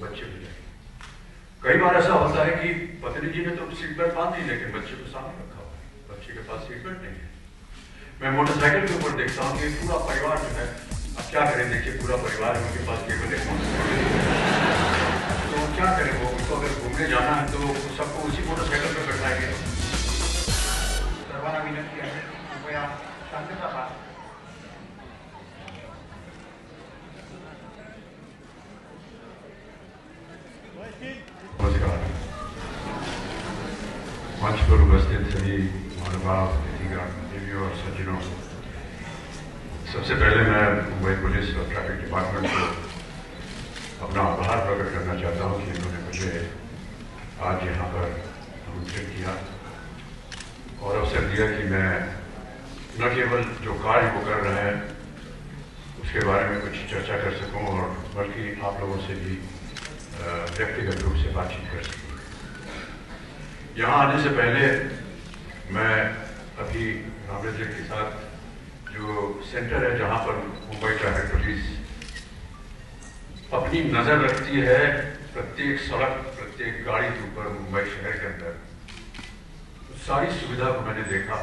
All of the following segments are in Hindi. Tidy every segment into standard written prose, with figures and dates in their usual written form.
बच्चे भी जाएंगे। कई बार ऐसा होता है कि पत्नी जी ने तो सीट बेल्ट बांध दी लेकिन बच्चे को सामने रखा हुआ है, बच्चे के पास सीट बेल्ट नहीं है। मैं मोटरसाइकिल के ऊपर देखता हूँ कि पूरा परिवार जो है, अब क्या करें, देखिए पूरा परिवार है, उनके पास केवल एक मोटरसाइकिल, तो क्या करें, वो उनको अगर घूमने जाना है तो सबको उसी मोटरसाइकिल पर बैठाएंगे। सर्वांना विनंती आहे, कृपया शांतता पाळा। नमस्कार। मंच पर उपस्थित सभी महानुभाव, देवियों और सज्जनों, सबसे पहले मैं मुंबई पुलिस और ट्रैफिक डिपार्टमेंट को अपना आभार प्रकट करना चाहता हूं कि इन्होंने मुझे आज यहाँ पर आमंत्रित किया और अवसर दिया कि मैं न केवल जो कार्य वो कर रहे हैं उसके बारे में कुछ चर्चा कर सकूं और बल्कि आप लोगों से भी व्यक्तिगत रूप से बातचीत कर सकूं। यहाँ आने से पहले मैं अभी रामेंद्र के साथ जो सेंटर है जहाँ पर मुंबई ट्रैफिक पुलिस अपनी नजर रखती है प्रत्येक सड़क, प्रत्येक गाड़ी के ऊपर मुंबई शहर के अंदर, सारी सुविधा को मैंने देखा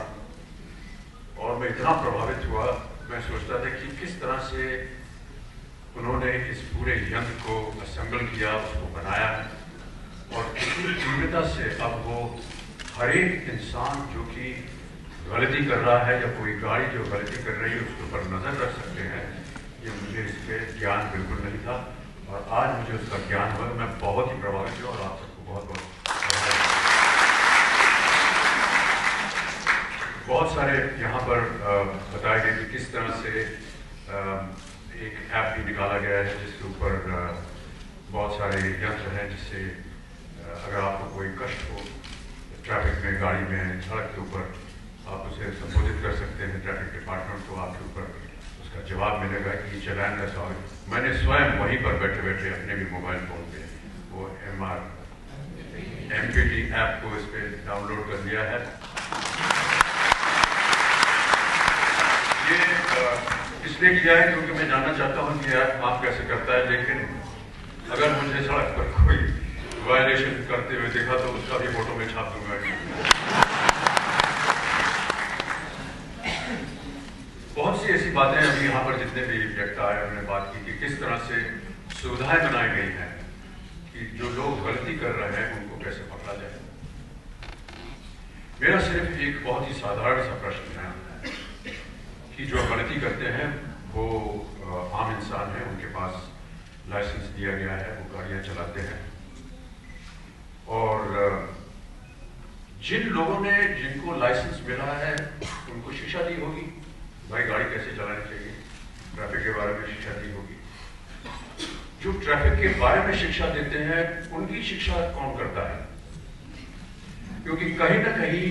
और मैं इतना प्रभावित हुआ। मैं सोचता था कि किस तरह से उन्होंने इस पूरे यंत्र को असेंबल किया, उसको बनाया और कितनी तीव्रता से अब वो हर एक इंसान जो कि गलती कर रहा है या कोई गाड़ी जो गलती कर रही है उसके ऊपर नजर रख सकते हैं। ये मुझे इसके ज्ञान बिल्कुल नहीं था और आज मुझे उसका ज्ञान हुआ। मैं बहुत ही प्रभावित हुआ और आप सबको बहुत सारे यहाँ पर बताया गया कि किस तरह से एक ऐप भी निकाला गया है जिसके ऊपर बहुत सारे यंत्र हैं जिससे अगर आपको कोई कष्ट हो ट्रैफिक में, गाड़ी में, सड़क के ऊपर, आप उसे संबोधित कर सकते हैं ट्रैफिक डिपार्टमेंट को, आपके ऊपर उसका जवाब मिलेगा कि चलान का सवाल। मैंने स्वयं वहीं पर बैठे बैठे अपने भी मोबाइल फोन पे वो MPT ऐप को इस पे डाउनलोड कर लिया है। ये इसलिए किया है क्योंकि मैं जानना चाहता हूँ कि ऐप काम कैसे करता है, लेकिन अगर मुझे सड़क पर कोई वायलेशन करते हुए देखा तो उसका भी फोटो में छाप दूंगा। बहुत सी ऐसी बातें अभी यहाँ पर जितने भी व्यक्ति आए उन्होंने बात की कि किस तरह से सुविधाएं बनाई गई हैं कि जो लोग गलती कर रहे हैं उनको कैसे पकड़ा जाए। मेरा सिर्फ एक बहुत ही साधारण सा प्रश्न है कि जो गलती करते हैं वो आम इंसान है, उनके पास लाइसेंस दिया गया है, वो गाड़ियां चलाते हैं और जिन लोगों ने जिनको लाइसेंस मिला है उनको शिक्षा दी होगी, भाई गाड़ी कैसे चलानी चाहिए, ट्रैफिक के बारे में शिक्षा दी होगी। जो ट्रैफिक के बारे में शिक्षा देते हैं उनकी शिक्षा कौन करता है? क्योंकि कहीं ना कहीं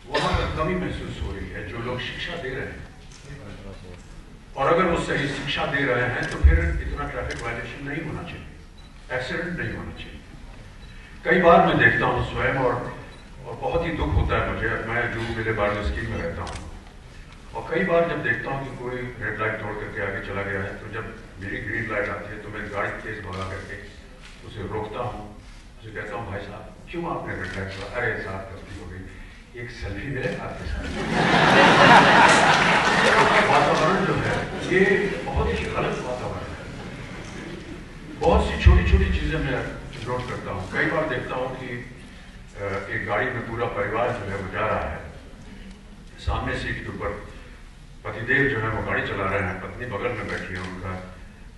वहां पर कमी महसूस हो रही है। जो लोग शिक्षा दे रहे हैं और अगर वो सही शिक्षा दे रहे हैं तो फिर इतना ट्रैफिक वायलेशन नहीं होना चाहिए, एक्सीडेंट नहीं होना चाहिए। कई बार मैं देखता हूँ स्वयं और बहुत ही दुख होता है मुझे। मैं जो मेरे बार स्कीम में रहता हूँ और कई बार जब देखता हूँ कि कोई रेड लाइट तोड़ करके आगे चला गया है तो जब मेरी ग्रीन लाइट आती है तो मैं गाड़ी तेज भगा करके उसे रोकता हूँ, उसे कहता हूँ भाई साहब क्यों आपने रेड लाइट तोड़ा? अरे साहब गलती हो गई, एक सेल्फी ले आपके साथ। वातावरण जो है ये बहुत ही गलत वातावरण है। बहुत सी छोटी छोटी चीजें मैं नोट करता हूँ। कई बार देखता हूँ कि एक गाड़ी में पूरा परिवार जो है वो जा रहा है, सामने सीट के ऊपर पतिदेव जो है वो गाड़ी चला रहे हैं, पत्नी बगल में बैठी है, उनका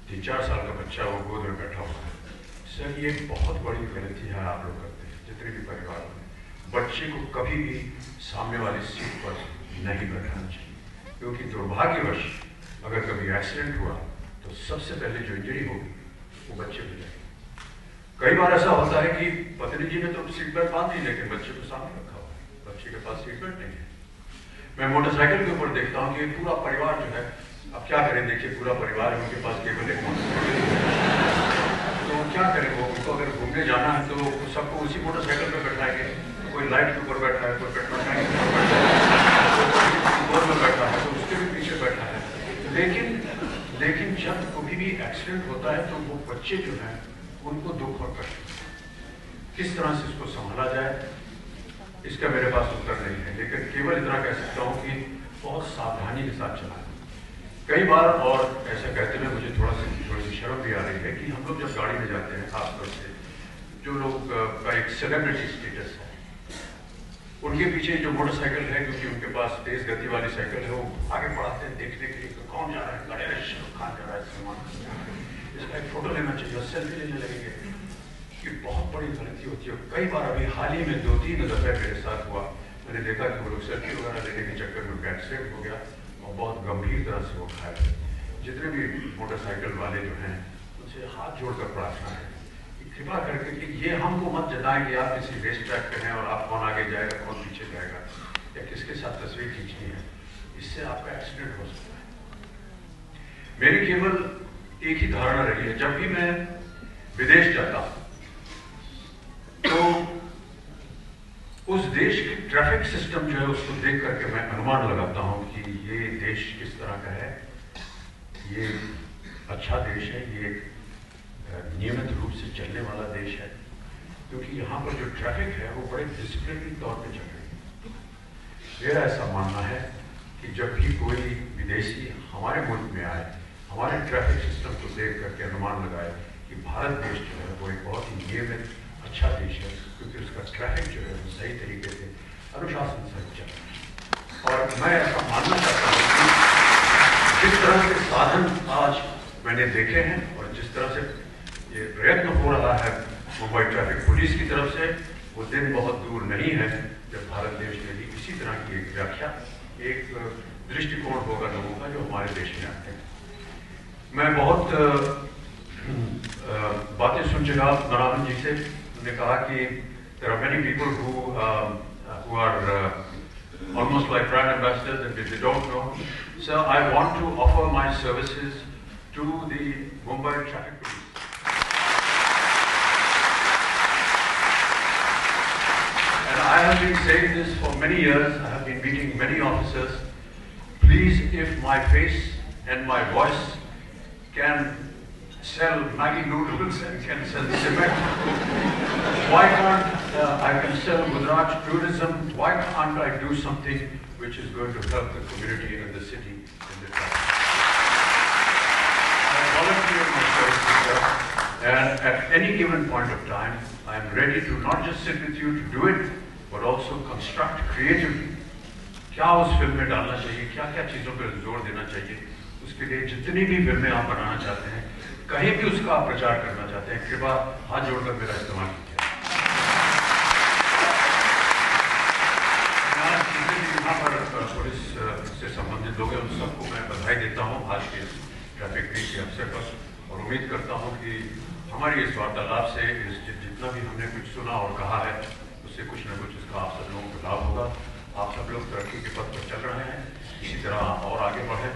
3-4 साल का बच्चा वो गोद में बैठा हुआ है। सर ये बहुत बड़ी गलती है आप लोग करते हैं जितने भी परिवार में। बच्चे को कभी भी सामने वाली सीट पर नहीं बैठाना चाहिए क्योंकि दुर्भाग्यवश अगर कभी एक्सीडेंट हुआ तो सबसे पहले जो इंजरी होगी वो बच्चे को जाएगी। कई बार ऐसा होता है कि पत्नी जी ने तो सीट बेल्ट बांध दी लेकिन बच्चे को सामने रखा हुआ है, बच्चे के पास सीट बेल्ट नहीं है। मैं मोटरसाइकिल के ऊपर देखता हूँ कि पूरा परिवार जो है, अब क्या करें, देखिए पूरा परिवार है, उनके पास केवल एक मोटरसाइकिल, तो क्या करें, वो उनको अगर घूमने जाना है तो सबको उसी मोटरसाइकिल पर बैठाएंगे। कोई लाइट के ऊपर बैठा है, कोई पेट्रोल टैंक के ऊपर बैठा है, कोई में बैठा है तो उसके भी पीछे बैठा है। लेकिन जब कभी भी एक्सीडेंट होता है तो वो बच्चे जो हैं वो उनको दुख और कष्ट, किस तरह से इसको संभाला जाए, इसका मेरे पास उत्तर नहीं है, लेकिन केवल इतना कह सकता हूँ कि बहुत सावधानी के साथ चलाएं। कई बार, और ऐसा कहते हुए मुझे थोड़ी सी शर्म भी आ रही है कि हम लोग जब गाड़ी में जाते हैं, खासतौर से जो लोग का एक सेलिब्रिटी स्टेटस है, उनके पीछे जो मोटरसाइकिल है, क्योंकि उनके पास तेज गति वाली साइकिल है, वो आगे बढ़ाते हैं देखने के लिए कि कौन जा रहा है, गणेश खान जा रहा है, सलमान इसका एक फोटो लेना चाहिए, सेल्फी लेने लगेंगे। कि बहुत बड़ी गलती होती है। कई बार अभी हाल ही में 2-3 दफे मेरे साथ हुआ, मैंने देखा कि वो लोग सेल्फी वगैरह लेने के चक्कर में बैक स्लिप हो गया और बहुत गंभीर तरह से वो घायल। जितने भी मोटरसाइकिल वाले जो हैं, उनसे हाथ जोड़कर प्रार्थना है कि कृपा करके कि ये हमको मत जताएं कि आप किसी रेस ट्रैक पे हैं और आप कौन आगे जाएगा कौन पीछे जाएगा या किसके साथ तस्वीर खींचनी है, इससे आपका एक्सीडेंट हो सकता है। मेरी केवल एक ही धारणा रही है, जब भी मैं विदेश जाता हूं तो उस देश के ट्रैफिक सिस्टम जो है उसको देख करके मैं अनुमान लगाता हूं कि ये देश किस तरह का है, ये अच्छा देश है, ये नियमित रूप से चलने वाला देश है, क्योंकि यहाँ पर जो ट्रैफिक है वो बड़े डिसिप्लिन तौर पे चल रही है। मेरा ऐसा मानना है कि जब भी कोई विदेशी हमारे मुल्क में आए, हमारे ट्रैफिक सिस्टम को देख करके अनुमान लगाए कि भारत देश जो है वो एक बहुत ही नियमित अच्छा देश है, क्योंकि उसका ट्रैफिक जो है वो सही तरीके से अनुशासन से चल रहा है। और मैं ऐसा मानना चाहता हूँ कि जिस तरह के साधन आज मैंने देखे हैं और जिस तरह से ये प्रयत्न हो रहा है मुंबई ट्रैफिक पुलिस की तरफ से, वो दिन बहुत दूर नहीं है जब भारत देश में भी इसी तरह की एक व्याख्या, एक दृष्टिकोण होगा लोगों का जो हमारे देश में आते हैं। मैं बहुत बातें सुन चुका नरावन जी से। उन्होंने कहा कि there are many people who are almost like brand ambassadors and they don't know. So I want to offer my services to the Mumbai Traffic Police. And I have been saying this for many years. I have been meeting many officers. Please, if my face and my voice can sell Maggi noodles and can sell cement, why can't I can sell Gujarat tourism? Why can't I do something which is going to help the community and the city in the traffic? I volunteer my services, and at any given point of time, I am ready to not just sit with you to do it, but also construct creatively. क्या उस फिल्म में डालना चाहिए, क्या क्या चीजों पर जोर देना चाहिए, उसके लिए जितनी भी फिल्में आप बनाना चाहते हैं, कहीं भी उसका आप प्रचार करना चाहते हैं, कृपया हाथ जोड़कर मेरा इस्तेमाल कीजिए। यहाँ पर पुलिस से संबंधित लोग हैं, उन सबको मैं बधाई देता हूँ आज के ट्रैफिक वीक के अवसर पर, और उम्मीद करता हूँ कि हमारी इस वार्तालाप से जितना भी हमने कुछ सुना और कहा है, उससे कुछ न कुछ इसका आप सब लोगों को लाभ होगा। आप सब लोग तरक्की के पथ पर चल रहे हैं, इसी तरह और आगे बढ़ें।